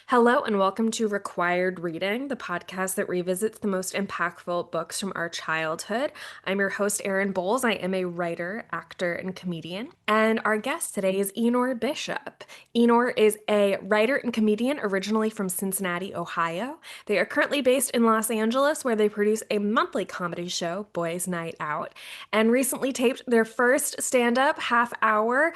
Hello, and welcome to Required Reading, the podcast that revisits the most impactful books from our childhood. I'm your host, Erin Bowles. I am a writer, actor, and comedian. And our guest today is Enor Bishop. Enor is a writer and comedian originally from Cincinnati, Ohio. They are currently based in Los Angeles, where they produce a monthly comedy show, Boys Night Out, and recently taped their first stand up half hour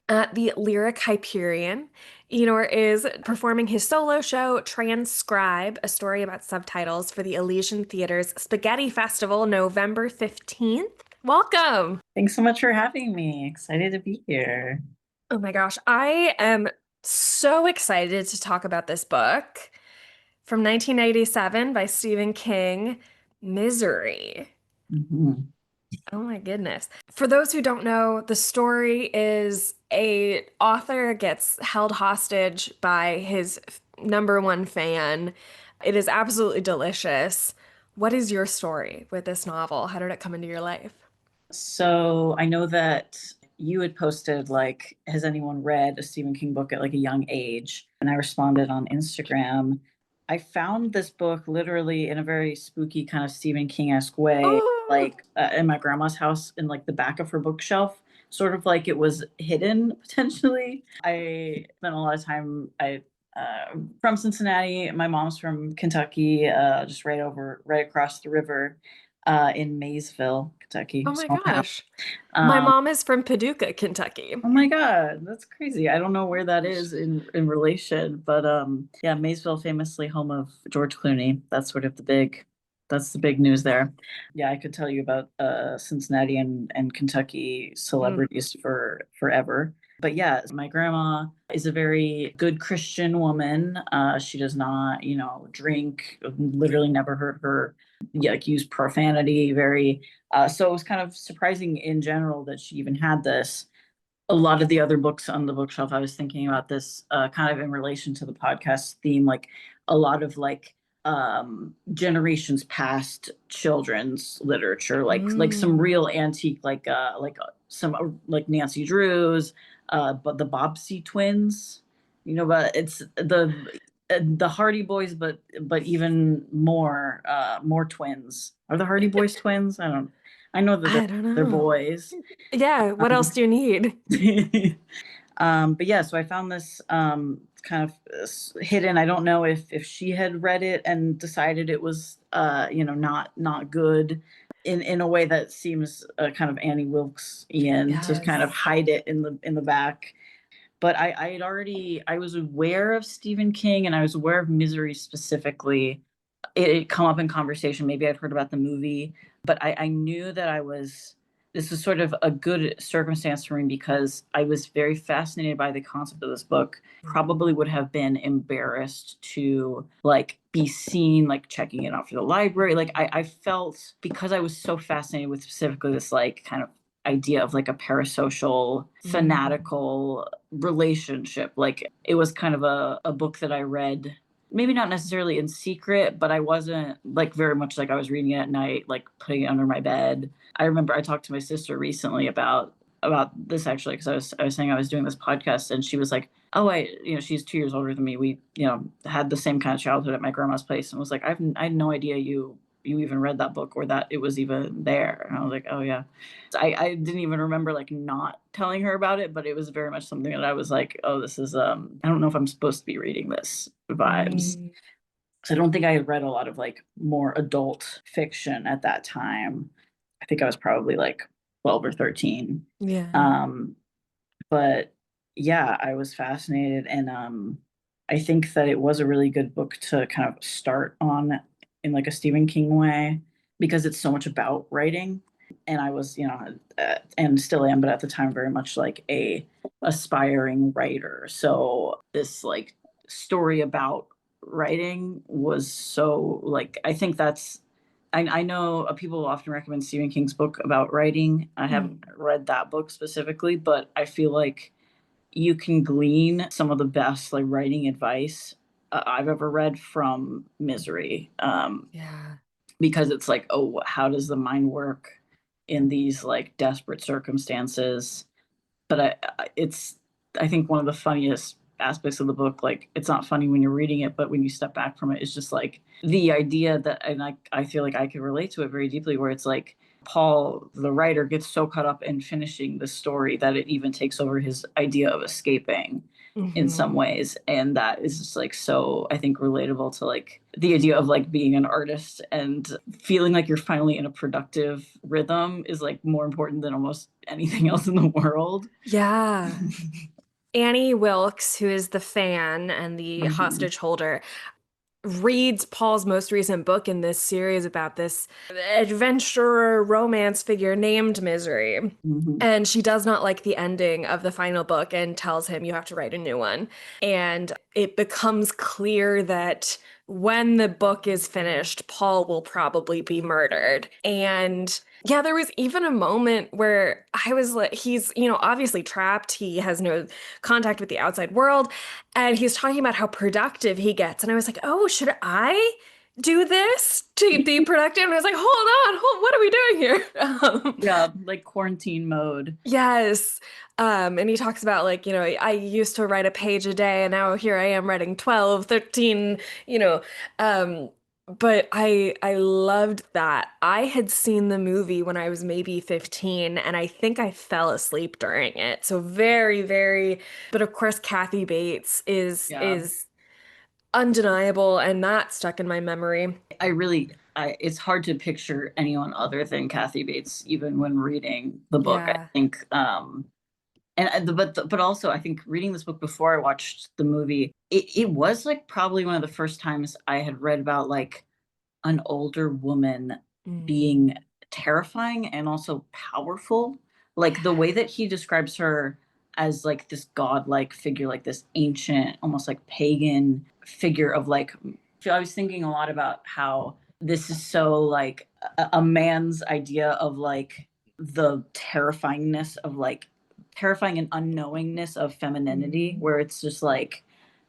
at the Lyric Hyperion. Enor is performing his solo show, Transcribe, a story about subtitles for the Elysian Theater's Spaghetti Festival, November 15th. Welcome. Thanks so much for having me. Excited to be here. Oh my gosh, I am so excited to talk about this book from 1987 by Stephen King, Misery. Mhm. Oh my goodness. For those who don't know, the story is a author gets held hostage by his number one fan. It is absolutely delicious. What is your story with this novel? How did it come into your life? So I know that you had posted, like, has anyone read a Stephen King book at like a young age? And I responded on Instagram. I found this book literally in a very spooky kind of Stephen King-esque way, Oh, like in my grandma's house in like the back of her bookshelf, sort of like it was hidden potentially. I spent a lot of time. From Cincinnati. My mom's from Kentucky, just right across the river, in Maysville, Kentucky, oh my small town. gosh. My Um, mom is from Paducah, Kentucky. oh my God, that's crazy. I don't know where that is in relation, but yeah, Maysville, famously home of George Clooney. That's the big news there. Yeah, I could tell you about Cincinnati and Kentucky Mm. celebrities for forever. But yeah, my grandma is a very good Christian woman. She does not, drink. Literally never heard her, yeah, like, use profanity. Very. So it was kind of surprising in general that she even had this. A lot of the other books on the bookshelf, I was thinking about this, kind of in relation to the podcast theme, like a lot of like generations past children's literature, like some Mm. real antique, some like Nancy Drew's, but the Bobbsey twins, but it's the Hardy Boys, but even more twins. Are the Hardy Boys twins? I know that I don't they're know. boys. Yeah, what else Um, do you need? but yeah, so I found this kind of hidden. I don't know if she had read it and decided it was not good in a way that seems kind of Annie Wilkes Ian to kind of Yes. hide it in the back. But I was aware of Stephen King and I was aware of Misery specifically. It come up in conversation. Maybe I've heard about the movie, but I knew that this was sort of a good circumstance for me because I was very fascinated by the concept of this book. Probably would have been embarrassed to like be seen like checking it out for the library. Like I felt, because I was so fascinated with specifically this like kind of idea of like a parasocial Mm. fanatical relationship. Like it was kind of a book that I read, maybe not necessarily in secret, but I wasn't like very much like I was reading it at night, like putting it under my bed. I remember I talked to my sister recently about this actually, because I was saying I was doing this podcast and she was like, oh, she's 2 years older than me. We, had the same kind of childhood at my grandma's place, and was like, I had no idea you even read that book or that it was even there. And I was like, oh yeah. So I didn't even remember like not telling her about it, but it was very much something that I was like, oh, this is I don't know if I'm supposed to be reading this vibes. Mm. So I don't think I had read a lot of like more adult fiction at that time. I think I was probably like 12 or 13. Yeah. Um, but yeah, I was fascinated, and I think that it was a really good book to kind of start on in like a Stephen King way because it's so much about writing. And I was, and still am, but at the time very much like a aspiring writer. So this like story about writing was so like, I think that's I know people often recommend Stephen King's book about writing. I haven't Mm. read that book specifically, but I feel like you can glean some of the best like writing advice I've ever read from Misery, Yeah. because it's like, oh, how does the mind work in these like desperate circumstances? But it's I think one of the funniest aspects of the book, like it's not funny when you're reading it, but when you step back from it, it's just like the idea that, and I feel like I can relate to it very deeply, where it's like Paul, the writer, gets so caught up in finishing the story that it even takes over his idea of escaping in some Hmm. ways. And that is just like so, I think, relatable to like the idea of like being an artist and feeling like you're finally in a productive rhythm is like more important than almost anything else in the world. Yeah. Annie Wilkes, who is the fan and the Mhm, hostage holder, reads Paul's most recent book in this series about this adventurer romance figure named Misery. mhm. And she does not like the ending of the final book and tells him, you have to write a new one. And it becomes clear that when the book is finished, Paul will probably be murdered. And yeah, there was even a moment where I was like, he's, obviously trapped. He has no contact with the outside world. And he's talking about how productive he gets. And I was like, oh, should I do this to be productive? And I was like, hold on, what are we doing here? Yeah, like quarantine mode. Yes. And he talks about like, I used to write a page a day and now here I am writing 12, 13. you know. Um, but I loved that. I had seen the movie when I was maybe 15 and I think I fell asleep during it. So very, very, but of course Kathy Bates is Yeah. is undeniable and that stuck in my memory. It's hard to picture anyone other than Kathy Bates, even when reading the book. I Yeah. think, but also I think reading this book before I watched the movie, it was like probably one of the first times I had read about like an older woman Mm. being terrifying and also powerful. Like the way that he describes her as like this godlike figure, like this ancient, almost like pagan figure of like, I was thinking a lot about how this is so like a man's idea of like the terrifyingness of like terrifying and unknowingness of femininity, Mm. where it's just like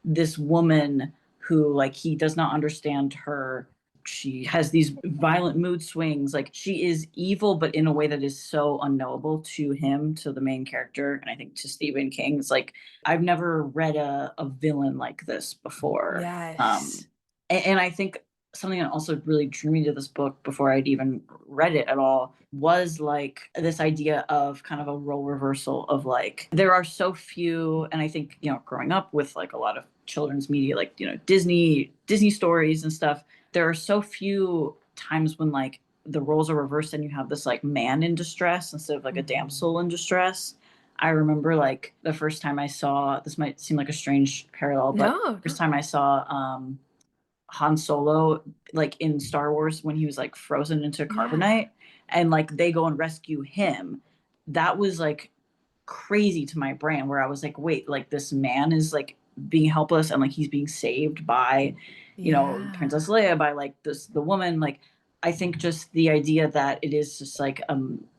this woman who like he does not understand her. She has these violent mood swings. Like she is evil, but in a way that is so unknowable to him, to the main character. And I think to Stephen King, it's like, I've never read a villain like this before. Yes. And I think something that also really drew me to this book before I'd even read it at all was like this idea of kind of a role reversal of like, there are so few, and I think, growing up with like a lot of children's media, like, Disney stories and stuff, there are so few times when like the roles are reversed and you have this like man in distress instead of like a Mhm. damsel in distress. I remember like the first time I saw, this might seem like a strange parallel, but No, first no. time I saw Han Solo like in Star Wars when he was like frozen into Yeah. carbonite and like they go and rescue him. That was like crazy to my brain where I was like, wait, like this man is like being helpless and like he's being saved by, Princess Yeah. Leia, by like the woman. Like I think just the idea that it is just like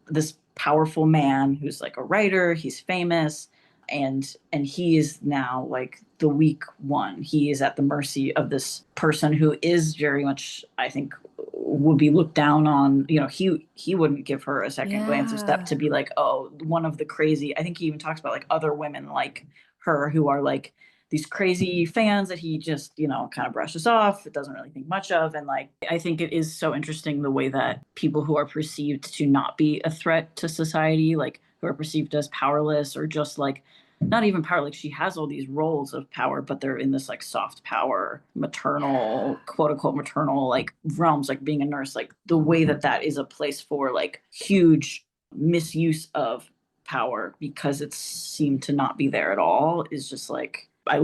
this powerful man who's like a writer, he's famous, and he is now like the weak one. He is at the mercy of this person who is very much, I think, would be looked down on. He wouldn't give her a second glance or step Yeah. to be like, oh, one of the crazy. I think he even talks about like other women like her who are like these crazy fans that he just, kind of brushes off. It doesn't really think much of. And like, I think it is so interesting the way that people who are perceived to not be a threat to society, like who are perceived as powerless or just like not even power, like she has all these roles of power, but they're in this like soft power, maternal, Yeah. quote unquote, maternal like realms, like being a nurse, like the way that that is a place for like huge misuse of power because it seemed to not be there at all is just like, I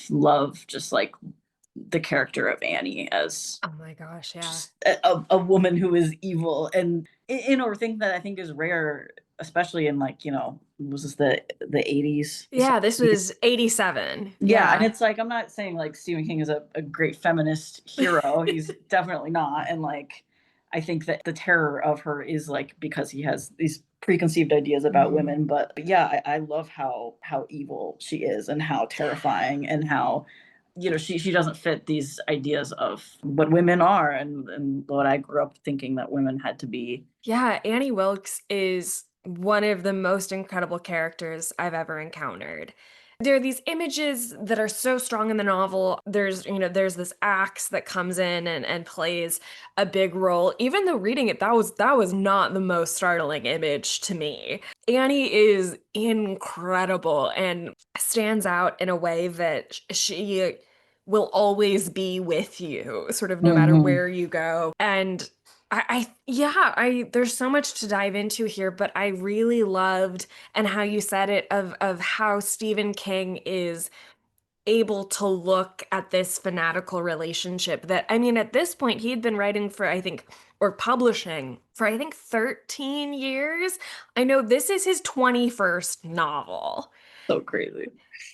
love just like the character of Annie as Oh my gosh, yeah. just a woman who is evil and a thing that I think is rare, especially in like, was this the 80s, the Yeah, this 70s? was 87. Yeah, and Yeah. it's like I'm not saying like Stephen King is a great feminist hero. He's definitely not. And like I think that the terror of her is like because he has these preconceived ideas about Hmm. women. But yeah, I love how evil she is and how terrifying and how she doesn't fit these ideas of what women are and what I grew up thinking that women had to be. Yeah, Annie Wilkes is one of the most incredible characters I've ever encountered. There are these images that are so strong in the novel. There's this axe that comes in and plays a big role. Even though reading it, that was not the most startling image to me. Annie is incredible and stands out in a way that she will always be with you, sort of no matter Hmm. where you go. And yeah, there's so much to dive into here, but I really loved and how you said it of how Stephen King is able to look at this fanatical relationship that, I mean, at this point, he'd been writing for, I think, or publishing for, I think, 13 years. I know this is his 21st novel. So crazy.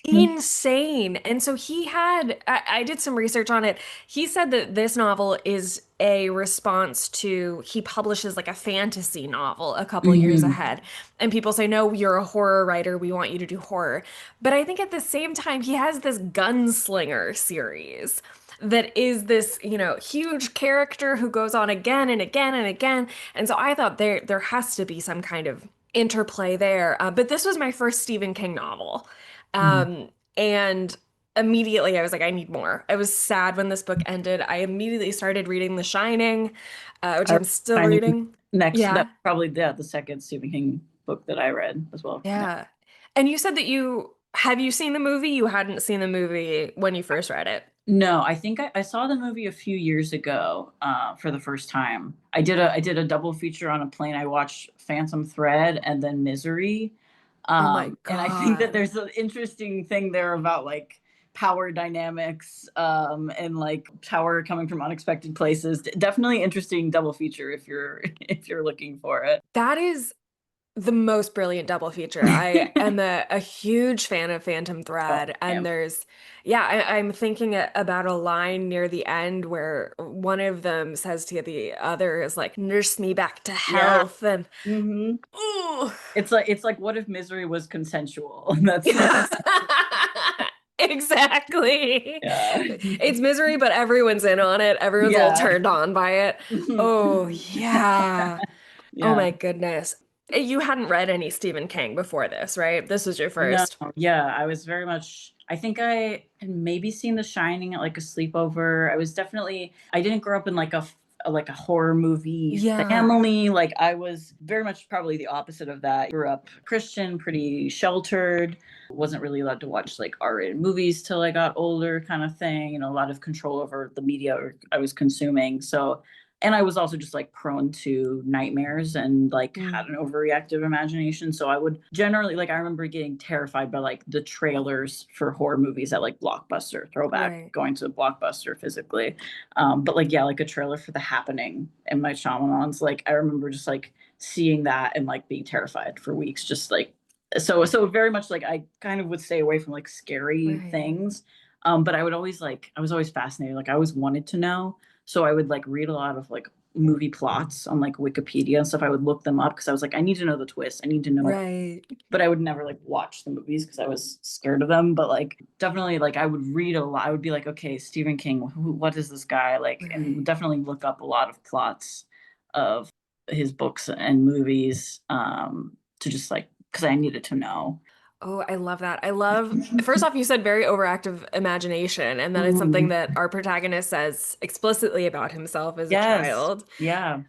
Insane. And so I did some research on it. He said that this novel is a response to, he publishes like a fantasy novel a couple years Hmm. ahead. And people say, no, you're a horror writer. We want you to do horror. But I think at the same time, he has this gunslinger series that is this, huge character who goes on again and again and again. And so I thought there has to be some kind of interplay there. But this was my first Stephen King novel. And immediately I was like, I need more. I was sad when this book ended. I immediately started reading The Shining, which I read I'm still Shining reading. next. That's Yeah. probably the second Stephen King book that I read as well. Yeah. Yeah. And you said that have you seen the movie? You hadn't seen the movie when you first read it. No, I think I saw the movie a few years ago for the first time. I did a double feature on a plane. I watched Phantom Thread and then Misery. Oh my And I think that God. there's an interesting thing there about like power dynamics and like power coming from unexpected places. Definitely interesting double feature if you're if you're looking for it. That is the most brilliant double feature. I am a huge fan of Phantom Oh, Thread, and man. yeah, I'm thinking about a line near the end where one of them says to the other is like, "Nurse me back to Yeah. health," and Hmm. ooh, It's like what if misery was consensual? That's exactly. yeah. It's misery, but everyone's in on it. Everyone's all Yeah. turned on by it. Oh yeah. Oh Yeah. my goodness. You hadn't read any Stephen King before this, right? This was your No, first. yeah, I was very much. I think I had maybe seen The Shining at like a sleepover. I didn't grow up in like like a horror movie Yeah. family. Like I was very much probably the opposite of that. Grew up Christian, pretty sheltered. Wasn't really allowed to watch like R-rated movies till I got older, kind of thing. A lot of control over the media I was consuming. So and I was also just like prone to nightmares and like had Mm, an overreactive imagination. So I would generally like I remember getting terrified by like the trailers for horror movies at like Blockbuster, throwback, right. going to Blockbuster physically. But like yeah, like a trailer for The Happening and my Shyamalan's, like I remember just like seeing that and like being terrified for weeks, just like so very much like I kind of would stay away from like scary Right. things. But I was always fascinated. Like I always wanted to know. So I would like read a lot of like movie plots on like Wikipedia and stuff. I would look them up because I was like, I need to know the twist. I need to know. Right. But I would never like watch the movies because I was scared of them. But like definitely like I would read a lot. I would be like, okay, Stephen King, what is this guy like? And Right. definitely look up a lot of plots of his books and movies to just like because I needed to know. Oh, I love that. First off, you said very overactive imagination, and that is something Mhm. that our protagonist says explicitly about himself as a Yes. child. Yeah.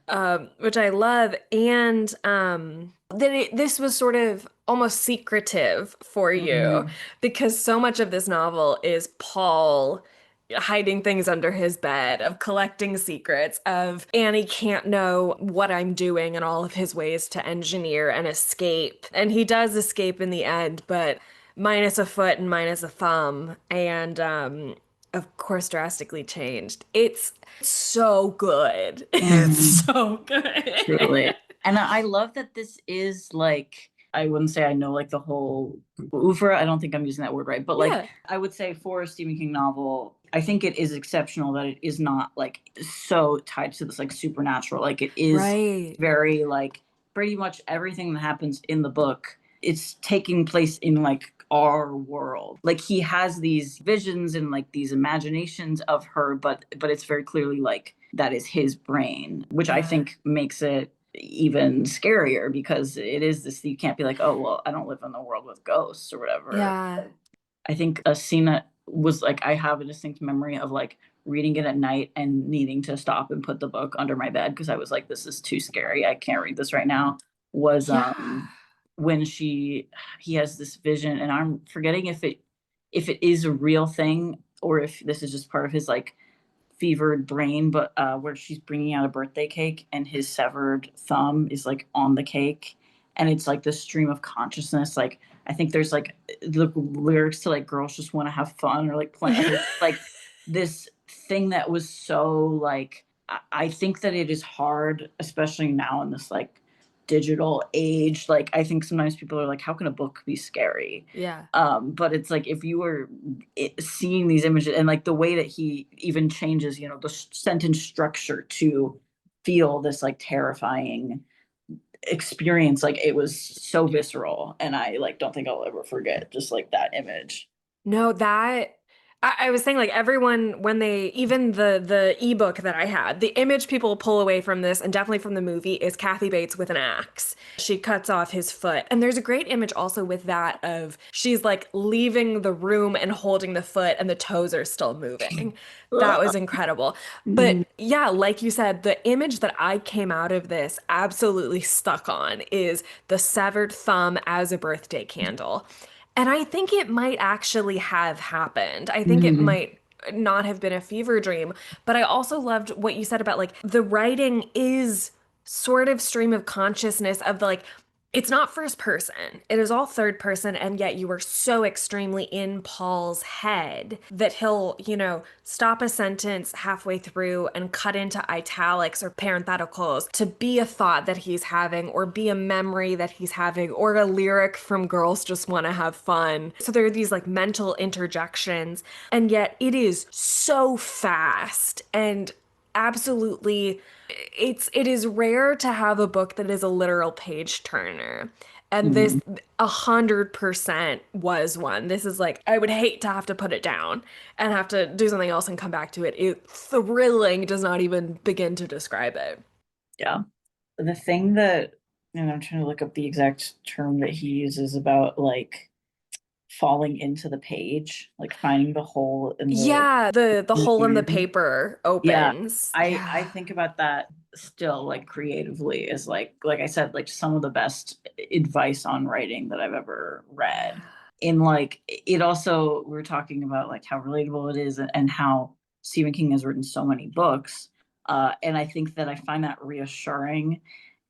Which I love. And that this was sort of almost secretive for you Mhm. because so much of this novel is Paul hiding things under his bed, of collecting secrets, of Annie can't know what I'm doing and all of his ways to engineer and escape. And he does escape in the end, but minus a foot and minus a thumb. And of course, drastically changed. It's so good. It's Mhm. so good. Truly. And I love that this is like, I wouldn't say I know like the whole oeuvre. I don't think I'm using that word right. But like, Yeah, I would say for a Stephen King novel, I think it is exceptional that it is not like so tied to this like supernatural. Like, it is right, very like pretty much everything that happens in the book, it's taking place in like our world. Like, he has these visions and like these imaginations of her, but it's very clearly like that is his brain, which I yeah, think makes it even scarier because it is this, you can't be like, oh well, I don't live in the world with ghosts or whatever. yeah. I think a scene that was like I have a distinct memory of like reading it at night and needing to stop and put the book under my bed because I was like, this is too scary. I can't read this right now. Was Yeah. when he has this vision, and I'm forgetting if it is a real thing or if this is just part of his like fevered brain, but where she's bringing out a birthday cake and his severed thumb is like on the cake, and it's like this stream of consciousness. Like I think there's like the lyrics to like "girls just want to have fun" or like play, Yeah. like this thing that was so like I think that it is hard, especially now in this like digital age. Like I think sometimes people are like, how can a book be scary? Yeah. But it's like if you were seeing these images and like the way that he even changes, you know, the sentence structure to feel this like terrifying experience, like it was so visceral, and I like don't think I'll ever forget just like that image. No, that I was saying like everyone when they even the ebook that I had, the image people pull away from this and definitely from the movie is Kathy Bates with an axe. She cuts off his foot. And there's a great image also with that of she's like leaving the room and holding the foot and the toes are still moving. That was incredible. Mhm. But yeah, like you said, the image that I came out of this absolutely stuck on is the severed thumb as a birthday candle. And I think it might actually have happened. I think it Mhm. might not have been a fever dream, but I also loved what you said about like the writing is sort of stream of consciousness of the like it's not first person. It is all third person, and yet you are so extremely in Paul's head that he'll, stop a sentence halfway through and cut into italics or parentheticals to be a thought that he's having, or be a memory that he's having, or a lyric from Girls Just Want to Have Fun. So there are these like mental interjections, and yet it is so fast and absolutely it is rare to have a book that is a literal page turner. And this Mhm. 100% was one. This is like, I would hate to have to put it down and have to do something else and come back to it. Thrilling does not even begin to describe it. Yeah. The thing that, and I'm trying to look up the exact term that he uses about like falling into the page, like finding the hole in Yeah, the the hole in the yarn. paper Yeah, opens. I Yeah. think about that still like creatively as like I said, like some of the best advice on writing that I've ever read. Yeah. In like it also we are talking about like how relatable it is and how Stephen King has written so many books. And I think that I find that reassuring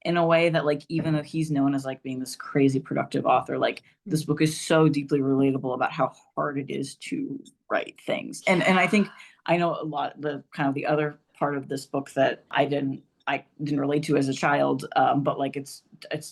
in a way that like even though he's known as like being this crazy productive author, like this book is so deeply relatable about how hard it is to write things. And I think Yeah. I know a lot the kind of the other part of this book that I didn't relate to as a child, but like it's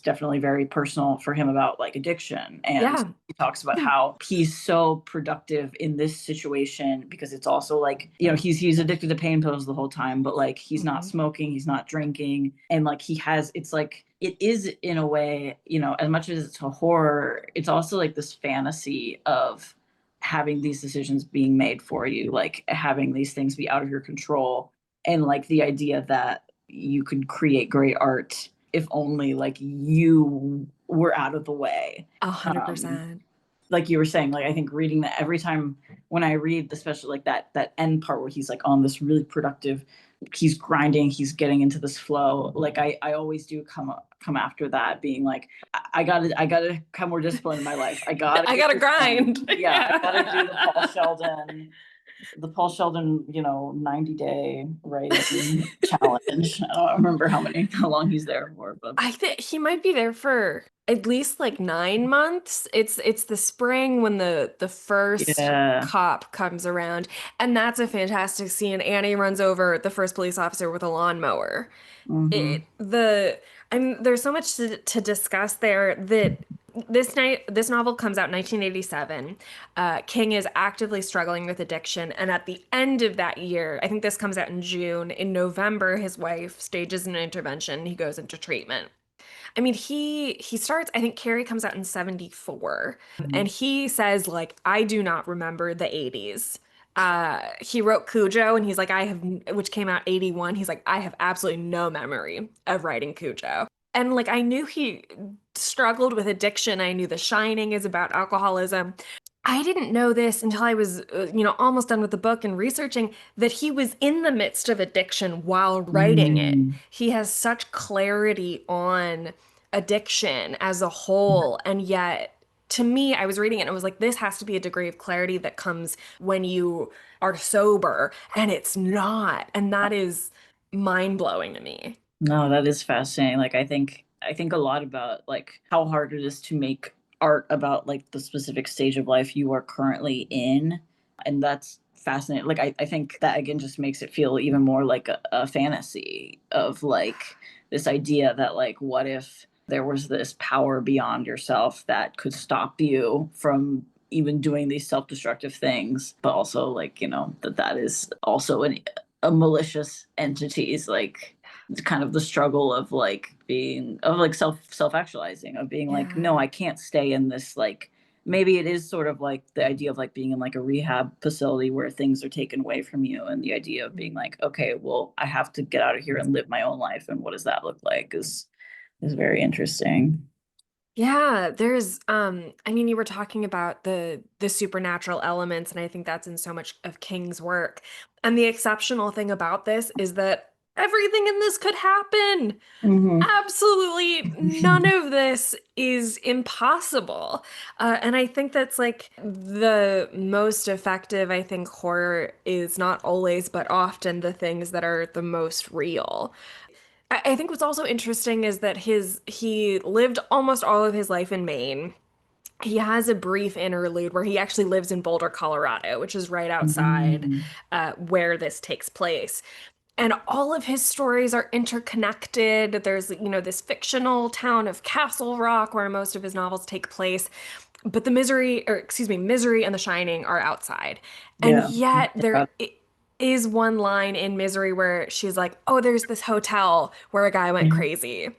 definitely very personal for him about like addiction, and Yeah. he talks about how he's so productive in this situation because it's also like you know he's addicted to pain pills the whole time, but like he's not Mhm. smoking, he's not drinking, and like he has it's like it is in a way you know as much as it's a horror, it's also like this fantasy of having these decisions being made for you, like having these things be out of your control, and like the idea that you could create great art if only like you were out of the way. A hundred Um, percent. like you were saying, like I think reading that every time when I read, especially like that end part where he's like on this really productive, he's grinding, he's getting into this flow. Like I always do come after that, being like, I gotta become more disciplined in my life. I gotta I get gotta this done. grind. Yeah, I gotta do Yeah. The Paul Sheldon, you know, 90-day writing challenge. I don't remember how long he's there for, but I think he might be there for at least like 9 months. It's the spring when the first yeah. cop comes around, and that's a fantastic scene. Annie runs over the first police officer with a lawnmower. Hmm. There's so much to discuss there that this novel comes out in 1987. King is actively struggling with addiction, and at the end of that year, I think this comes out in June. In November, his wife stages an intervention. He goes into treatment. I mean, he starts, I think Carrie comes out in 74, and he says like, I do not remember the 80s. He wrote Cujo, and he's like, which came out 81. He's like, I have absolutely no memory of writing Cujo. And like I knew he struggled with addiction. I knew The Shining is about alcoholism. I didn't know this until I was, almost done with the book and researching that he was in the midst of addiction while writing it. Mm. He has such clarity on addiction as a whole, and yet to me, I was reading it and I was like, this has to be a degree of clarity that comes when you are sober, and it's not. And that is mind-blowing to me. No, that is fascinating. Like I think a lot about like how hard it is to make art about like the specific stage of life you are currently in. And that's fascinating. Like I think that again just makes it feel even more like a fantasy of like this idea that like what if there was this power beyond yourself that could stop you from even doing these self-destructive things, but also like, that is also a malicious entity's like kind of the struggle of like being of like self-actualizing, of being like, no, Yeah. I can't stay in this, like maybe it is sort of like the idea of like being in like a rehab facility where things are taken away from you, and the idea of being like, okay, well, I have to get out of here and live my own life, and what does that look like is very interesting. Yeah, there's I mean, you were talking about the supernatural elements, and I think that's in so much of King's work. And the exceptional thing about this is that everything in this could happen. Hmm. Absolutely none of this is impossible. And I think that's like the most effective, I think horror is not always, but often the things that are the most real. I think what's also interesting is that he lived almost all of his life in Maine. He has a brief interlude where he actually lives in Boulder, Colorado, which is right outside Hmm. where this takes place. And all of his stories are interconnected. There's, this fictional town of Castle Rock where most of his novels take place. But Misery and The Shining are outside. And Yeah. yet Yeah. is one line in Misery where she's like, "Oh, there's this hotel where a guy went crazy,"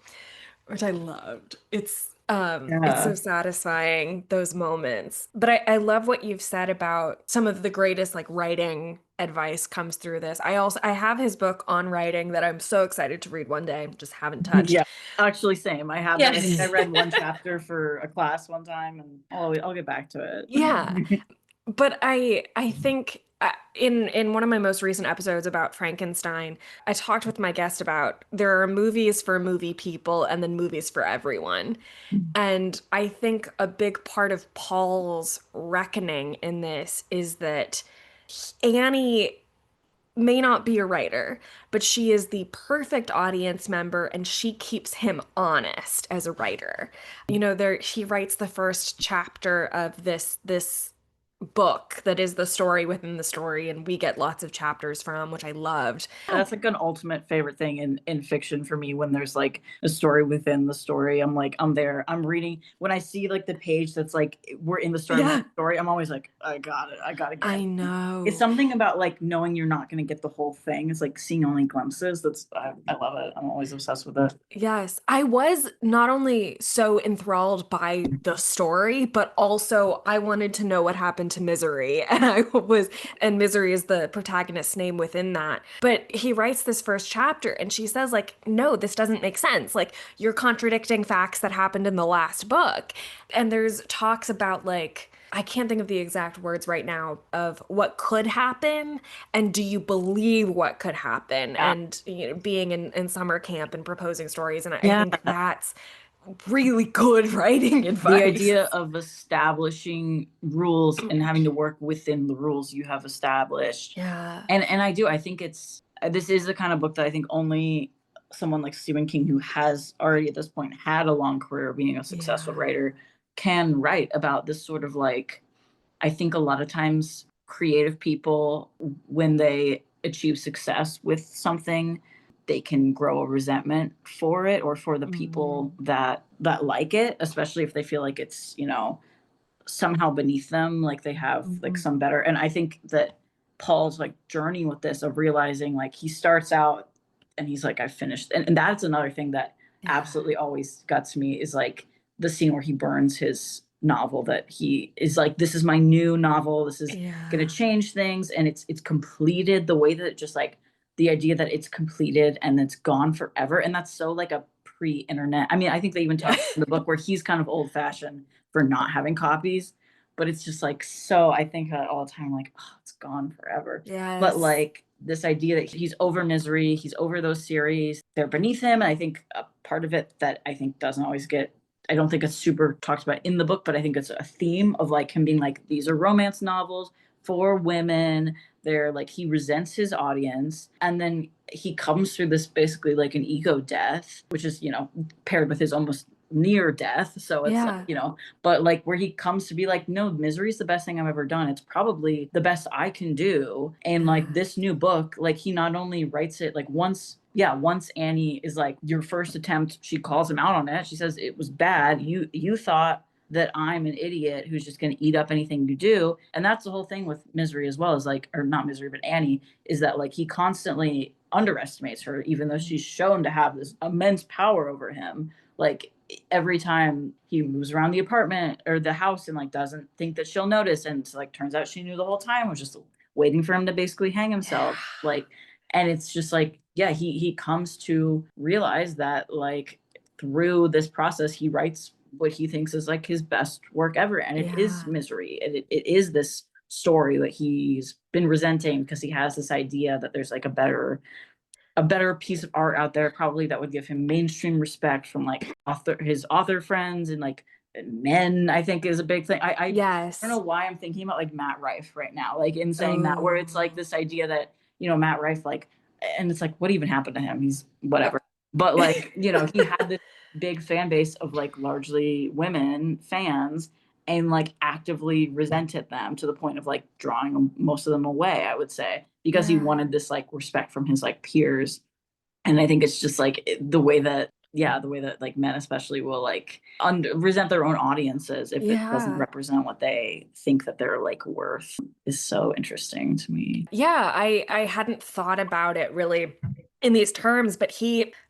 which I loved. It's so Yeah. satisfying, those moments. But I love what you've said about some of the greatest like writing advice comes through this. I have his book on writing that I'm so excited to read one day, just haven't touched. Yeah, actually, same. I have that. I think I Yes. read one chapter for a class one time, and I'll get back to Yeah. it. But I think in one of my most recent episodes about Frankenstein, I talked with my guest about there are movies for movie people and then movies for everyone. And I think a big part of Paul's reckoning in this is that Annie may not be a writer, but she is the perfect audience member and she keeps him honest as a writer. There he writes the first chapter of this book that is the story within the story, and we get lots of chapters from, which I loved. That's like an ultimate favorite thing in fiction for me, when there's like a story within the story. I'm like, I'm there. I'm reading. When I see like the page that's like we're in the story within Yeah, the story, I'm always like, I got it. I gotta I get it. It's know. something about like knowing you're not gonna get the whole thing. It's like seeing only glimpses. I love it. I'm always obsessed with it. Yes, I was not only so enthralled by the story, but also I wanted to know what happened to Misery. And Misery is the protagonist's name within that. But he writes this first chapter and she says, like, no, this doesn't make sense. Like, you're contradicting facts that happened in the last book. And there's talks about, like, I can't think of the exact words right now of what could happen and do you believe what could happen, Yeah. and being in summer camp and proposing stories, and I Yeah. think that's really good writing The advice. idea of establishing rules and having to work within the rules you have established. Yeah. And I think it's this is the kind of book that I think only someone like Stephen King, who has already at this point had a long career being a successful Yeah. writer, can write about this sort of like, I think a lot of times creative people, when they achieve success with something, they can grow a resentment for it, or for the people Mm. that like it, especially if they feel like it's, somehow beneath them, like they have like Mhm. some better. And I think that Paul's like journey with this, of realizing like he starts out and he's like, I finished. And that's another thing that Yeah. absolutely always got to me, is like the scene where he burns his novel, that he is like, this is my new novel, this is going Yeah. to change things, and it's completed. The way that it just like, the idea that it's completed and it's gone forever, and that's so like a pre-internet. I mean, I think they even Yeah. talk in the book where he's kind of old fashioned for not having copies, but it's just like, so I think all the time, like, oh, it's gone forever. But Yes. like this idea that he's over misery, he's over those series, they're beneath him. And I think a part of it that I think doesn't always get, I don't think it's super talked about in the book, but I think it's a theme of like him being like, these are romance novels for women. They're like, he resents his audience. And then he comes through this basically like an ego death, which is, paired with his almost near death. So it's like, Yeah. but like where he comes to be like, no, misery is the best thing I've ever done. It's probably the best I can do. And like Yeah. this new book, like he not only writes it like once, yeah, once Annie is like, your first attempt, she calls him out on it. She says it was bad. You thought that I'm an idiot who's just going to eat up anything you do. And that's the whole thing with Misery as well, is like, or not Misery, but Annie, is that like he constantly underestimates her, even though she's shown to have this immense power over him. Like every time he moves around the apartment or the house and like doesn't think that she'll notice. And it's like, turns out she knew the whole time, was just waiting for him to basically hang Yeah. himself. Like, and it's just like, yeah, he comes to realize that like through this process, he writes what he thinks is like his best work ever. And it is Yeah. misery. It is this story that he's been resenting because he has this idea that there's like a better piece of art out there probably that would give him mainstream respect from like his author friends and like men. I think is a big thing. I don't know Yes. why I'm thinking about like Matt Rife right now, like in saying that, where it's like Oh. this idea that Matt Rife, like, and it's like, what even happened to him? He's whatever. But like, he had this big fan base of like largely women fans, and like actively resented them to the point of like drawing most of them away, I would say, because he Yeah. wanted this like respect from his like peers. And I think it's just like the way that like men especially will like resent their own audiences if it doesn't Yeah. represent what they think that they're like worth, is so interesting to me. Yeah, I hadn't thought about it really in these terms, but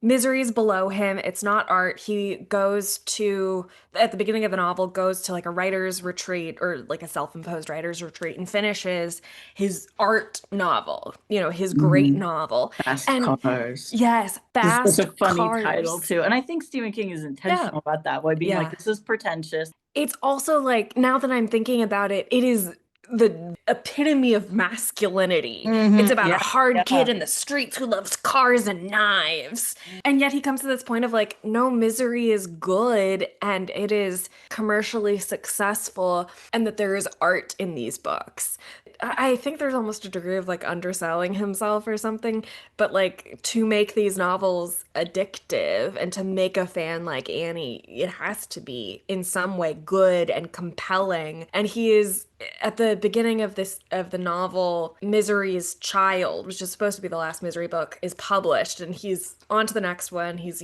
misery's below him. It's not art. He goes to at the beginning of the novel goes to like a writer's retreat or like a self-imposed writer's retreat and finishes his art novel, his great Mhm. novel. Fast And cars. yes, This is such fast a funny title cars. too, and I think Stephen King is Yeah. intentional about that, by being like, Yeah. this is pretentious. It's also like, now that I'm thinking about it, it is the epitome of masculinity. It's about a Yeah, hard kid yeah. in the streets who loves cars and knives. And yet he comes to this point of like, no, misery is good and it is commercially successful, and that there is art in these books. I think there's almost a degree of like underselling himself or something, but like to make these novels addictive and to make a fan like Annie, it has to be in some way good and compelling. And he is at the beginning of the novel, Misery's Child, which is supposed to be the last Misery book, is published, and he's on to the next one. He's,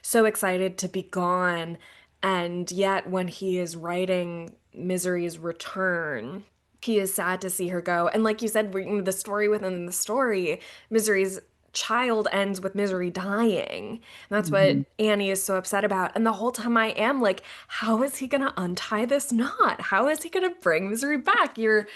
so excited to be gone. And yet when he is writing Misery's Return, he is sad to see her go. And like you said, the story within the story, Misery's child ends with Misery dying. And that's what Mhm. Annie is so upset about. And the whole time I am like, how is he gonna untie this knot? How is he gonna bring Misery back? You're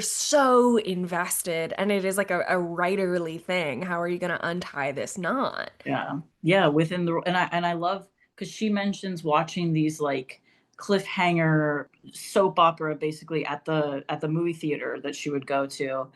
so invested, and it is like a writerly thing. How are you gonna untie this knot? Yeah. Yeah, within the, and I love, because she mentions watching these like cliffhanger soap opera basically at the movie theater that she would go to,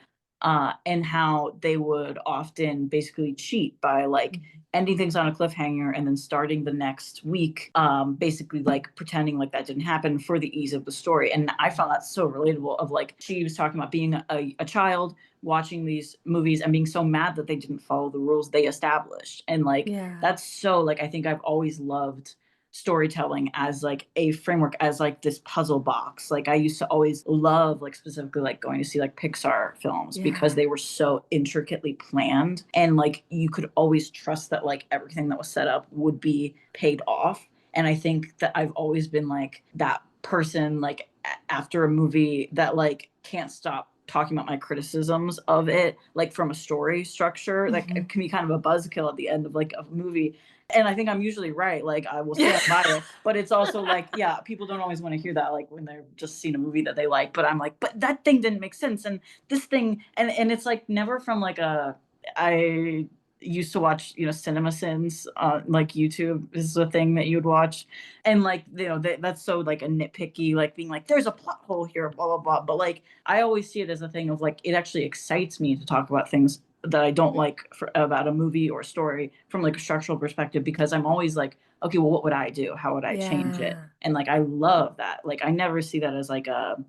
and how they would often basically cheat by like ending things on a cliffhanger and then starting the next week, basically like pretending like that didn't happen for the ease of the story. And I found that so relatable, of like, she was talking about being a child watching these movies and being so mad that they didn't follow the rules they established. And like, Yeah. that's so like, I think I've always loved storytelling as like a framework, as like this puzzle box. Like I used to always love like specifically like going to see like Pixar films because Yeah. they were so intricately planned, and like you could always trust that like everything that was set up would be paid off. And I think that I've always been like that person, like after a movie, that like can't stop talking about my criticisms of it, like from a story structure that Mhm. can be kind of a buzzkill at the end of like a movie. And I think I'm usually right, like I will Yeah. stand by it, but it's also like, yeah, people don't always want to hear that, like when they're just seeing a movie that they like. But I'm like, but that thing didn't make sense, and this thing, and it's like never from like a, I used to watch, Cinema Sins, like YouTube is the thing that you'd watch. And like, that's so like a nitpicky, like being like, there's a plot hole here, blah, blah, blah. But like, I always see it as a thing of like, it actually excites me to talk about things that I don't like about a movie or story from like a structural perspective, because I'm always like, okay, well, what would I do? How would I change it? Yeah. And like, I love that. Like, I never see that as like a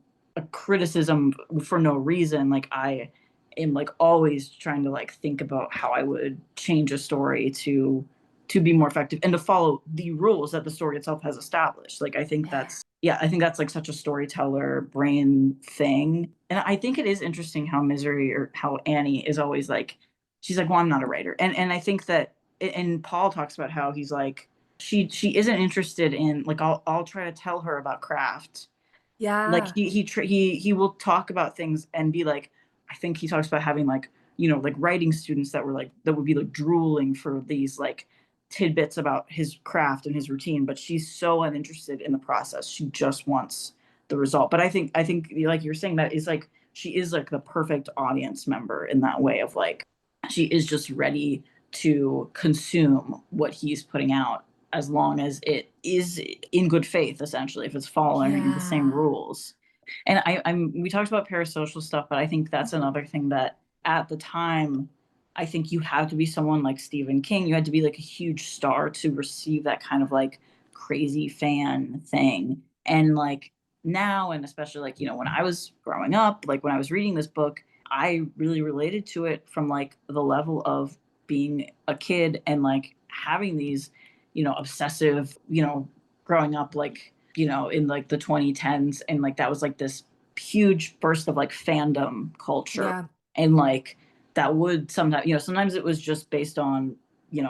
criticism for no reason. Like, I am like always trying to like think about how I would change a story to be more effective and to follow the rules that the story itself has established. Like, I think Yeah. that's, yeah, I think that's like such a storyteller brain thing. And I think it is interesting how Misery, or how Annie is always like, she's like, well, I'm not a writer. And I think that, and Paul talks about how he's like, she isn't interested in like, I'll try to tell her about craft. Like, Yeah. he will talk about things and be like, I think he talks about having like, like writing students that were like, that would be like drooling for these like tidbits about his craft and his routine, but she's so uninterested in the process. She just wants the result. But I think like you're saying, that is like, she is like the perfect audience member in that way of like, she is just ready to consume what he's putting out, as long as it is in good faith, essentially, if it's following the same Yeah. rules. And we talked about parasocial stuff, but I think that's Mhm. another thing that at the time, I think you had to be someone like Stephen King. You had to be like a huge star to receive that kind of like crazy fan thing. And like now, and especially like, when I was growing up, like when I was reading this book, I really related to it from like the level of being a kid and like having these, obsessive, growing up like, in like the 2010s, and like that was like this huge burst of like fandom culture. Yeah. And like that would sometimes, sometimes it was just based on,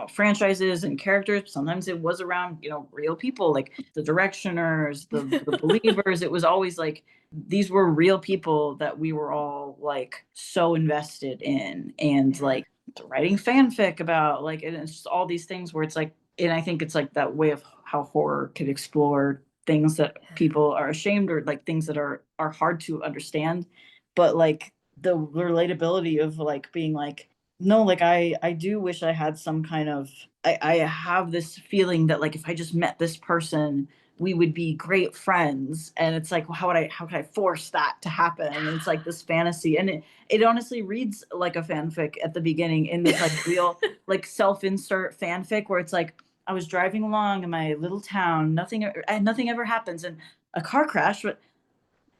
franchises and characters. Sometimes it was around, real people, like the directioners, the believers. It was always like, these were real people that we were all like so invested in, and Yeah. like writing fanfic about, like, and it's just all these things where it's like, and I think it's like that way of how horror could explore things that people are ashamed, or like things that are hard to understand. But like the relatability of like being like, no, like I do wish I had some kind of, I have this feeling that like if I just met this person, we would be great friends. And it's like, well, how could I force that to happen? And it's like this fantasy. And it honestly reads like a fanfic at the beginning, in this Yeah. like real like self-insert fanfic where it's like, I was driving along in my little town, nothing ever happens, and a car crash. But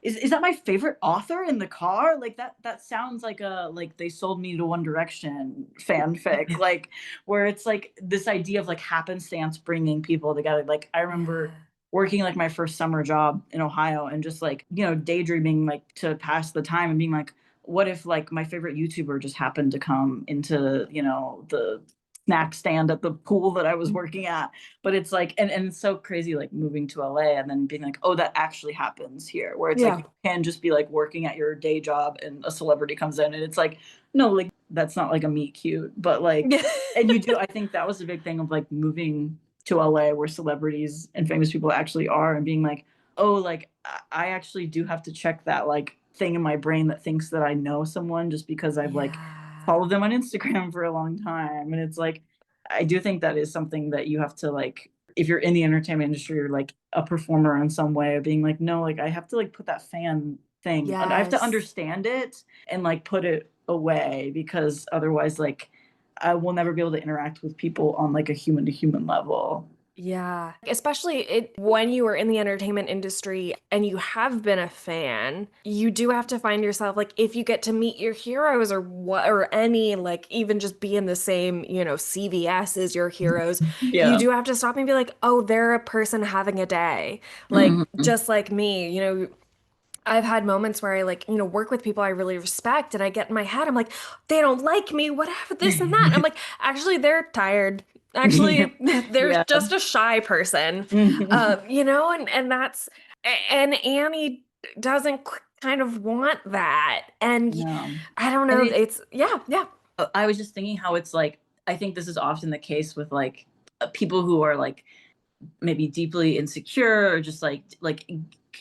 is that my favorite author in the car? Like that sounds like a, like they sold me to One Direction fanfic, like where it's like this idea of like happenstance bringing people together. Like, I remember Yeah. working like my first summer job in Ohio, and just like, daydreaming like to pass the time, and being like, what if like my favorite YouTuber just happened to come into, the snack stand at the pool that I was working at. But it's like, and it's so crazy, like moving to LA and then being like, oh, that actually happens here, where it's like Yeah. you can just be like working at your day job and a celebrity comes in, and it's like, no, like that's not like a meet cute, but like, and you do, I think that was a big thing of like moving to LA where celebrities and famous people actually are, and being like, oh, like I actually do have to check that like thing in my brain that thinks that I know someone just because I've like Yeah. followed them on Instagram for a long time. And it's like, I do think that is something that you have to like, if you're in the entertainment industry or like a performer in some way, of being like, no, like I have to like put that fan thing, and I have to Yes. understand it and like put it away, because otherwise like I will never be able to interact with people on like a human to human level. Yeah. Especially when you are in the entertainment industry and you have been a fan, you do have to find yourself like if you get to meet your heroes or what, or any like even just be in the same, CVS as your heroes, you Yeah. do have to stop and be like, "Oh, they're a person having a day." Like Mhm. just like me, I've had moments where I like, work with people I really respect and I get in my head, I'm like, they don't like me, whatever, this and that. I'm like, actually, they're tired. Yeah. Actually, they're Yeah. just a shy person. Mhm. And that's, and Annie doesn't kind of want that. And No. I don't And know, it's, it's, yeah, yeah, I was just thinking how it's like, I think this is often the case with like people who are like maybe deeply insecure, or just like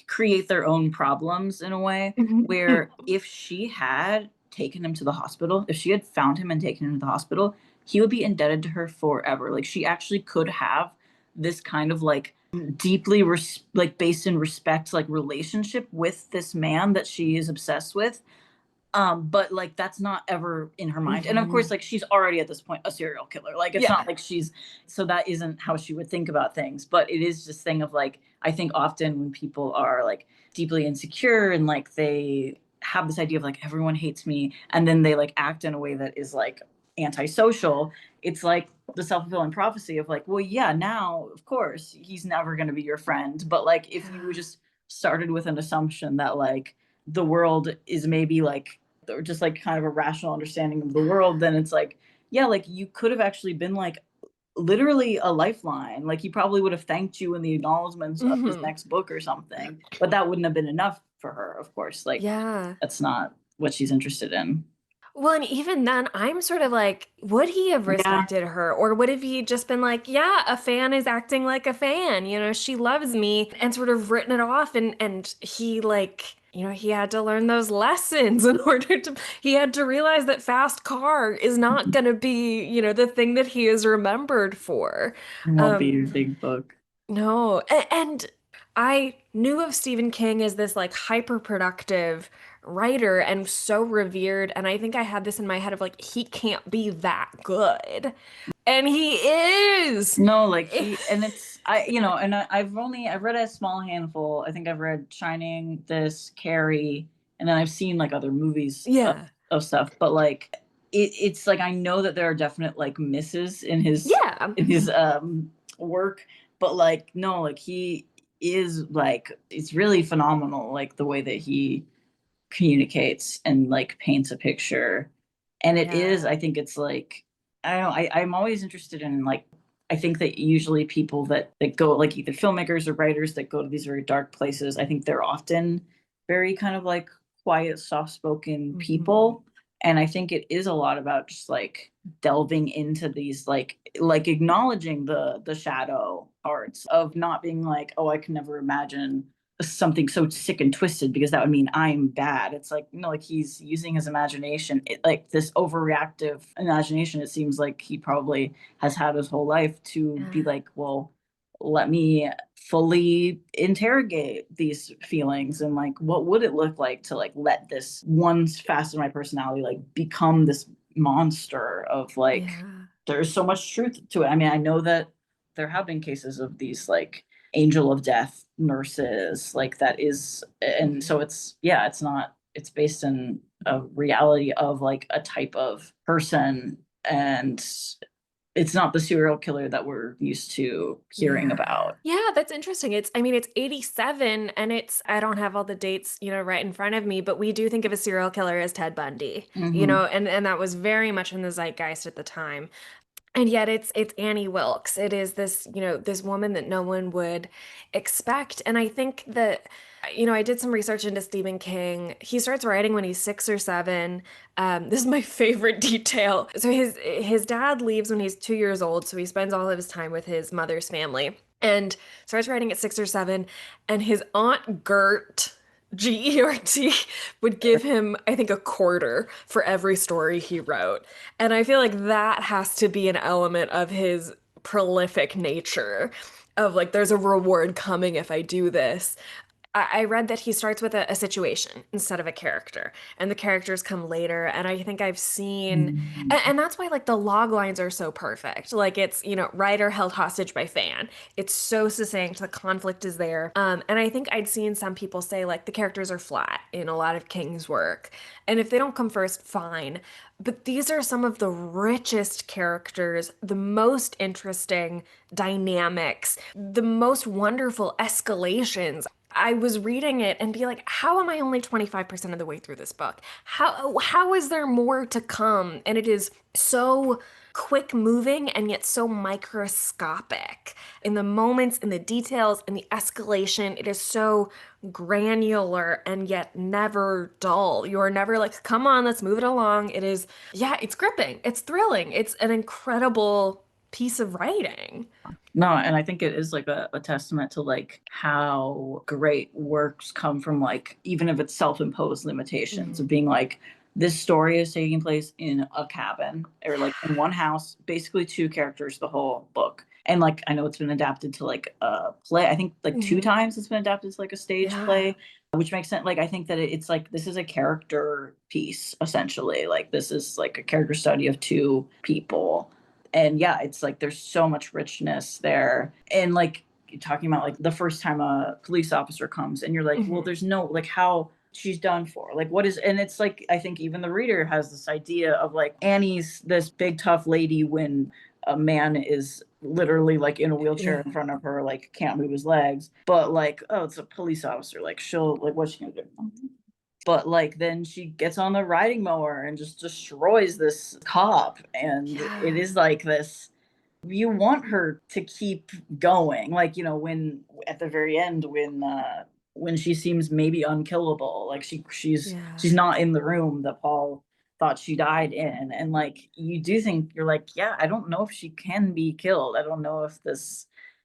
create their own problems in a way, where if she had taken him to the hospital, if she had found him and taken him to the hospital, he would be indebted to her forever. Like she actually could have this kind of like deeply like based in respect like relationship with this man that she is obsessed with, but like that's not ever in her mind. And of course, Mhm. like she's already at this point a serial killer. Like it's not Yeah. like she's, so that isn't how she would think about things. But it is this thing of like, I think often when people are like deeply insecure and like they have this idea of like everyone hates me, and then they like act in a way that is like antisocial, it's like the self-fulfilling prophecy of like, well, yeah, now of course he's never going to be your friend. But like if you Yeah. just started with an assumption that like the world is maybe like, or just like kind of a rational understanding of the world, then it's like, yeah, like you could have actually been like literally a lifeline. Like he probably would have thanked you in the acknowledgments of his Mhm. next book or something, but that wouldn't have been enough for her, of course. Like Yeah. that's not what she's interested in. Well, and even then, I'm sort of like, would he have Yeah. respected her? Or would have he just been like, yeah, a fan is acting like a fan, she loves me, and sort of written it off, and he like, he had to learn those lessons in order to, he had to realize that fast car is not gonna be, the thing that he is remembered for. It won't be Um, your big book. no, and I knew of Stephen King as this like hyper productive writer and so revered, and I think I had this in my head of like he can't be that good, and he is. No, like he, and it's, and I've read a small handful. I think I've read Shining, this, Carrie, and then I've seen like other movies Yeah, of stuff. But like it's like I know that there are definite like misses yeah, in his work, but like no, like he is like, it's really phenomenal, like the way that he communicates and like paints a picture. And it is, yeah, I think it's like, I don't know, I'm always interested in like, I think that usually people that go like either filmmakers or writers that go to these very dark places, I think they're often very kind of like quiet, soft-spoken hmm, people. And I think it is a lot about just like delving into these like acknowledging the shadow parts of not being like, oh, I can never imagine something so sick and twisted because that would mean I'm bad. It's like, no, like he's using his imagination, like this overreactive imagination. It seems like he probably has had his whole life to be yeah, like, well, let me fully interrogate these feelings and like what would it look like to like let this one facet of my personality like become this monster of like, yeah, there's so much truth to it. I mean, I know that there have been cases of these like angel of death nurses, like that is, and so mhm, it's, yeah, it's not, it's based in a reality of like a type of person, and it's not the serial killer that we're used to hearing yeah. about. Yeah, that's interesting. I mean, it's 87 and I don't have all the dates, right in front of me, but we do think of a serial killer as Ted Bundy, Hmm. and that was very much in the zeitgeist at the time. And yet it's Annie Wilkes. It is this, this woman that no one would expect. And I think that, I did some research into Stephen King. He starts writing when he's 6 or 7. This is my favorite detail. So his dad leaves when he's 2 years old, so he spends all of his time with his mother's family. And starts writing at 6 or 7, and his aunt Gert, Gert, would give him, I think, a quarter for every story he wrote. And I feel like that has to be an element of his prolific nature of like, there's a reward coming if I do this. I read that he starts with a situation instead of a character, and the characters come later. And I think I've seen, and that's why like the log lines are so perfect. Like it's, writer held hostage by fan. It's so succinct. The conflict is there. And I think I'd seen some people say like the characters are flat in a lot of King's work, and if they don't come first, fine. But these are some of the richest characters, the most interesting dynamics, the most wonderful escalations. I was reading it and be like, how am I only 25% of the way through this book? How is there more to come? And it is so quick moving and yet so microscopic in the moments, in the details, in the escalation. It is so granular and yet never dull. You are never like, come on, let's move it along. It is, yeah, it's gripping. It's thrilling. It's an incredible piece of writing. No, and I think it is like a testament to like how great works come from like, even if it's self-imposed limitations of Mhm. being like, this story is taking place in a cabin or like in one house, basically two characters the whole book. And like I know it's been adapted to like a play. I think like two Mhm. times it's been adapted to like a stage Yeah. play, which makes sense. Like I think that it's like this is a character piece essentially. Like this is like a character study of two people. And yeah, it's like there's so much richness there. And like talking about like the first time a police officer comes and you're like, well, Mhm. there's no like how she's done for. Like what is, and it's like I think even the reader has this idea of like Annie's this big tough lady when a man is literally like in a wheelchair Yeah. in front of her, like can't move his legs. But like, oh, it's a police officer. Like she'll like what's she gonna do? But like then she gets on the riding mower and just destroys this cop. And it Yeah. is like this, you want her to keep going, like when at the very end when she seems maybe unkillable, like Yeah. she's not in the room that Paul thought she died in, and like you do think, you're like, yeah, I don't know if she can be killed. I don't know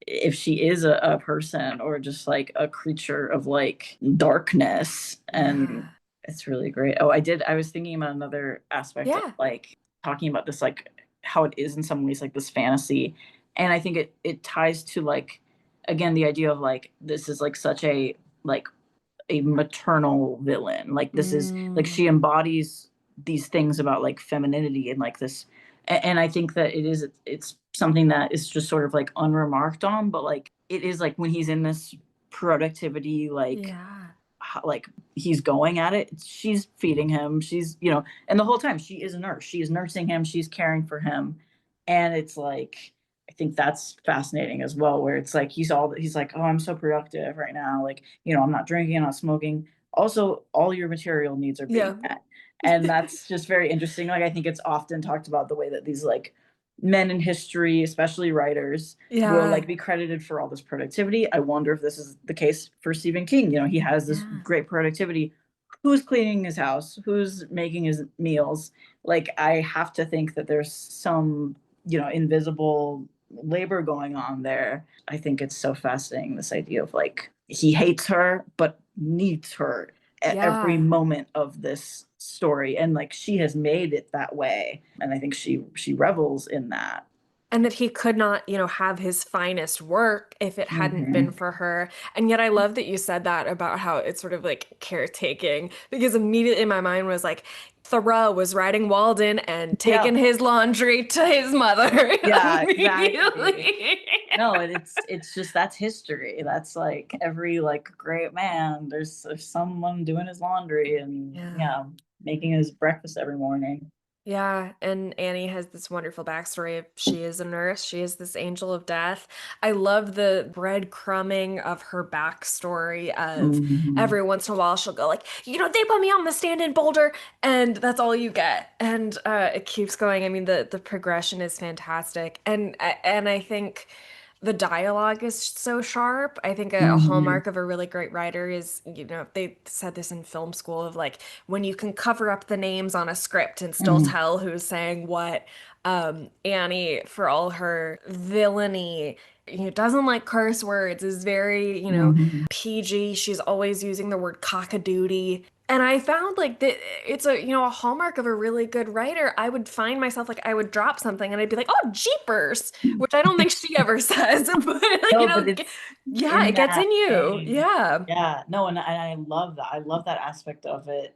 if she is a person or just like a creature of like darkness. And Yeah. it's really great. I was thinking about another aspect of Yeah. like talking about this, like how it is in some ways like this fantasy. And I think it ties to like again the idea of like this is like such like a maternal villain. Like this is like Mm. she embodies these things about like femininity and like this, and I think that it's something that is just sort of like unremarked on, but like it is like when he's in this productivity Yeah. like he's going at it, she's feeding him, she's and the whole time she is a nurse, she is nursing him, she's caring for him. And it's like I think that's fascinating as well, where it's like he's like, oh, I'm so productive right now, like I'm not drinking, I'm not smoking, also all your material needs are being Yeah. met. And that's just very interesting. Like I think it's often talked about the way that these like men in history, especially writers, will Yeah. like be credited for all this productivity. I wonder if this is the case for Stephen King. He has this Yeah. great productivity. Who's cleaning his house? Who's making his meals? Like I have to think that there's some, invisible labor going on there. I think it's so fascinating, this idea of like he hates her but needs her at every Yeah. moment of this story, and like she has made it that way, and I think she revels in that. And that he could not, have his finest work if it hadn't been Mhm. for her. And yet I love that you said that about how it's sort of like caretaking, because immediately in my mind was like Thoreau was writing Walden and Yeah, taking his laundry to his mother yeah, exactly. immediately. No, and it's just that's history. That's like every like great man. There's someone doing his laundry and Yeah. yeah, making his breakfast every morning. Yeah, and Annie has this wonderful backstory of she is a nurse, she is this angel of death. I love the breadcrumbing of her backstory of Mhm. every once in a while she'll go like, they put me on the stand in Boulder, and that's all you get. And it keeps going. I mean, the progression is fantastic. And I think the dialogue is so sharp. I think a Mhm. hallmark of a really great writer is, they said this in film school of like when you can cover up the names on a script and still Mhm. tell who's saying what. Annie, for all her villainy, doesn't like curse words, is very, Mhm. PG. She's always using the word cockadoodie. And I found like that it's a hallmark of a really good writer. I would find myself like I would drop something and I'd be like, "Oh, jeepers," which I don't think she ever says, but No, but it's yeah, in it gets that in you. vein. Yeah. Yeah, no, and I love that. I love that aspect of it.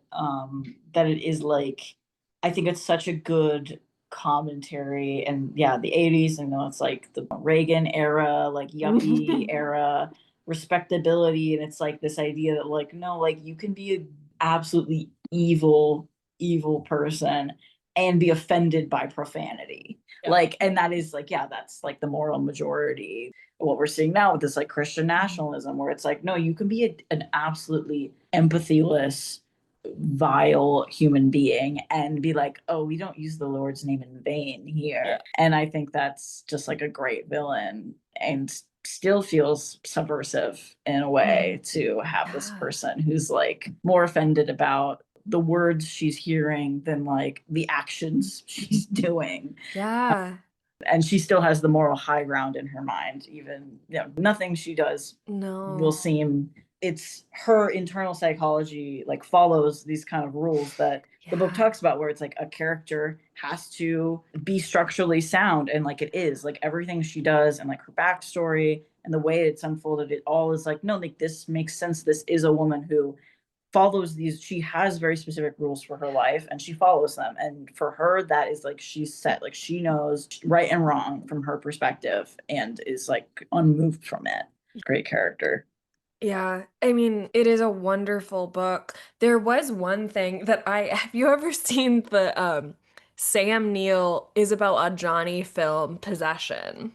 That it is like, I think it's such a good commentary, and yeah, the 80s, and it's like the Reagan era, like yuppie era, respectability, and it's like this idea that like, no, like you can be an absolutely evil person and be offended by profanity. Yeah. Like, and that is like, yeah, that's like the moral majority. What we're seeing now with this like Christian nationalism, where it's like, no, you can be an absolutely empathyless, vile human being and be like, oh, we don't use the Lord's name in vain here. Yeah. And I think that's just like a great villain, and still feels subversive in a way to have this Yeah. person who's like more offended about the words she's hearing than like the actions she's doing. Yeah. And she still has the moral high ground in her mind, even nothing she does will No. seem it's her internal psychology like follows these kind of rules that the book Yeah. talks about, where it's like a character has to be structurally sound, and like it is like everything she does and like her backstory and the way it's unfolded, it all is like, no, like this makes sense. This is a woman who follows these, she has very specific rules for her life and she follows them, and for her that is like she's set, like she knows right and wrong from her perspective and is like unmoved from it. Great character. Yeah, I mean, it is a wonderful book. There was one thing that I have you ever seen the Sam Neill Isabel Adjani film Possession?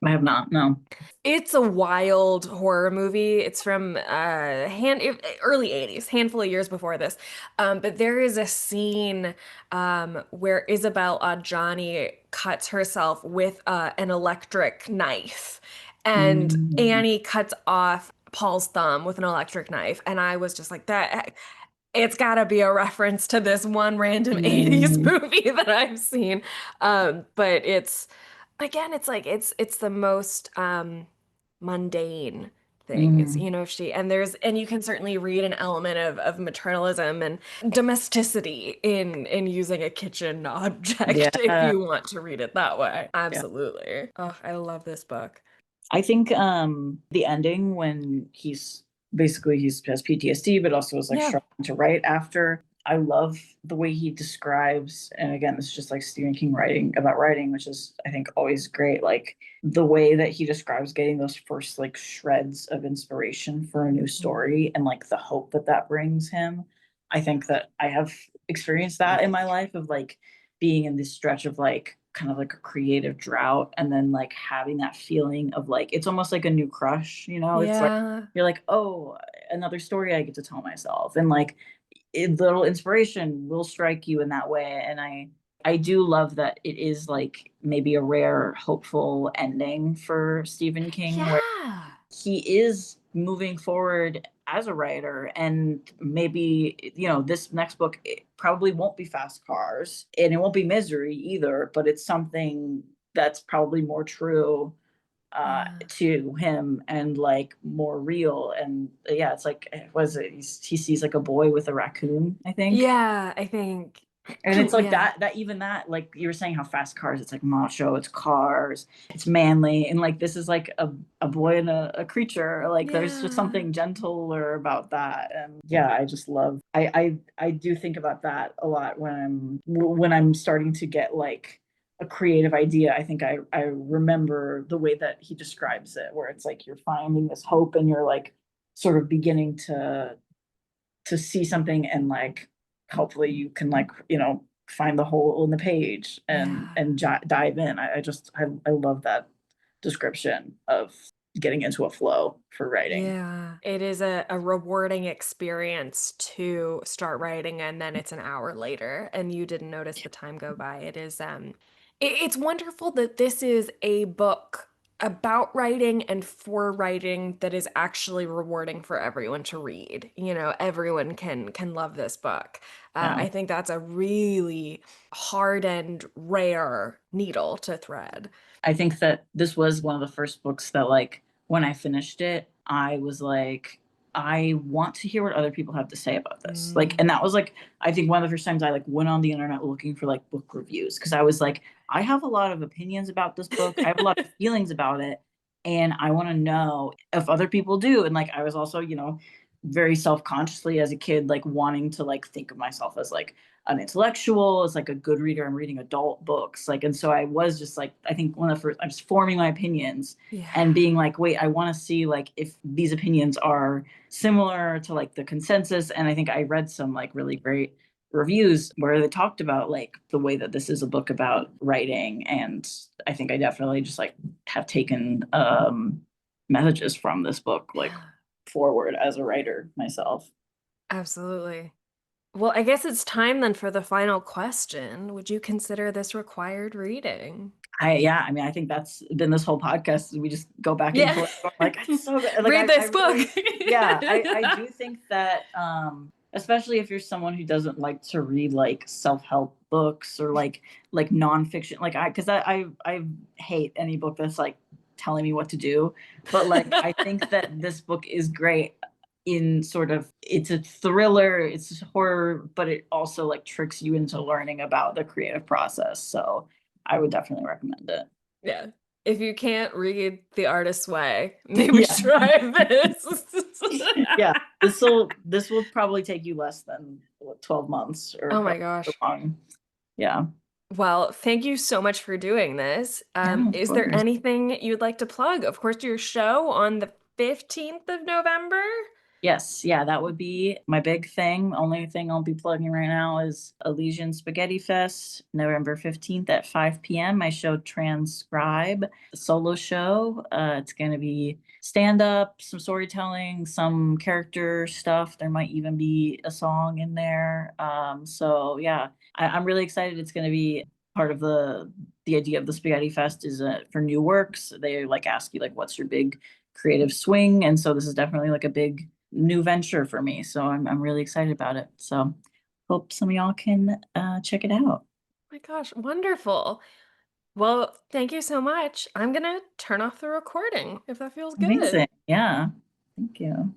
I have not, no. It's a wild horror movie. It's from early 80s, handful of years before this. But there is a scene where Isabel Adjani cuts herself with an electric knife, and Mm. Annie cuts off Paul's thumb with an electric knife. And I was just like, that it's got to be a reference to this one random 80s Mm. movie that I've seen. But it's again, it's like it's the most mundane thing. It's, Mm. she and there's and you can certainly read an element of maternalism and domesticity in using a kitchen object if Yeah. you want to read it that way. Yeah. Absolutely. Oh, I love this book. I think the ending when he's basically he's has PTSD but also is like Yeah. struggling to write after. I love the way he describes, and again, this is just like Stephen King writing about writing, which is I think always great. Like the way that he describes getting those first like shreds of inspiration for a new story and like the hope that that brings him. I think that I have experienced that in my life of like being in this stretch of like kind of like a creative drought, and then like having that feeling of like it's almost like a new crush, you know? It's like Yeah. you're like, oh, another story I get to tell myself, and like little inspiration will strike you in that way. And I do love that it is like maybe a rare hopeful ending for Stephen King, where Yeah. he is moving forward as a writer, and maybe this next book, it probably won't be fast cars and it won't be misery either, but it's something that's probably more true Yeah. to him and like more real. And yeah, it's like was it he sees like a boy with a raccoon, I think. Yeah, I think And it's like yeah. that even that, like you were saying how fast cars, it's like macho, it's cars, it's manly, and like this is like a boy and a creature, like there's just Yeah. something gentler about that. And yeah, I just love, I do think about that a lot when I'm starting to get like a creative idea. I think I remember the way that he describes it, where it's like you're finding this hope and you're like sort of beginning to see something, and like hopefully you can like find the hole in the page and Yeah. dive in. I love that description of getting into a flow for writing. Yeah. It is a rewarding experience to start writing and then it's an hour later and you didn't notice the time go by. It is it's wonderful that this is a book about writing and for writing that is actually rewarding for everyone to read. Everyone can love this book. Yeah, I think that's a really hard and rare needle to thread. I think that this was one of the first books that like when I finished it, I was like, I want to hear what other people have to say about this. Like, Mm. and that was like, I think one of the first times I like went on the internet looking for like book reviews, because I was like, I have a lot of opinions about this book. I have a lot of feelings about it. And I want to know if other people do. And like I was also, very self-consciously as a kid, like wanting to like think of myself as like an intellectual, as like a good reader. I'm reading adult books. Like, and so I was just like, I think one of the first, I was forming my opinions Yeah. and being like, wait, I want to see like if these opinions are similar to like the consensus. And I think I read some like really great reviews where they talked about like the way that this is a book about writing. And I think I definitely just like have taken messages from this book like Yeah. forward as a writer myself. Absolutely. Well, I guess it's time then for the final question. Would you consider this required reading? Yeah, I mean, I think that's been this whole podcast. We just go back and Yeah. forth, going like, it's so good. Like, Read I this book. really, yeah, I do think that, especially if you're someone who doesn't like to read like self-help books or like nonfiction, like because I hate any book that's like telling me what to do. But like, I think that this book is great in sort of, it's a thriller, it's horror, but it also like tricks you into learning about the creative process. So I would definitely recommend it. Yeah. If you can't read The Artist's Way, maybe Yeah. try this. Yeah. This will probably take you less than what, 12 months or Oh my however gosh. long. Yeah. Well, thank you so much for doing this. Yeah, of Is there course. anything you'd like to plug? Of course, your show on the 15th of November. Yes, yeah, that would be my big thing. Only thing I'll be plugging right now is Elysian Spaghetti Fest, November 15th at 5 p.m. My show Transcribe, the solo show. It's going to be stand up, some storytelling, some character stuff. There might even be a song in there. So yeah, I'm really excited. It's going to be part of the idea of the Spaghetti Fest is for new works. They like ask you like, what's your big creative swing? And so this is definitely like a big new venture for me. So I'm really excited about it. So hope some of y'all can check it out. My gosh, wonderful. Well, thank you so much. I'm gonna turn off the recording if that feels good. Amazing. Yeah. Thank you.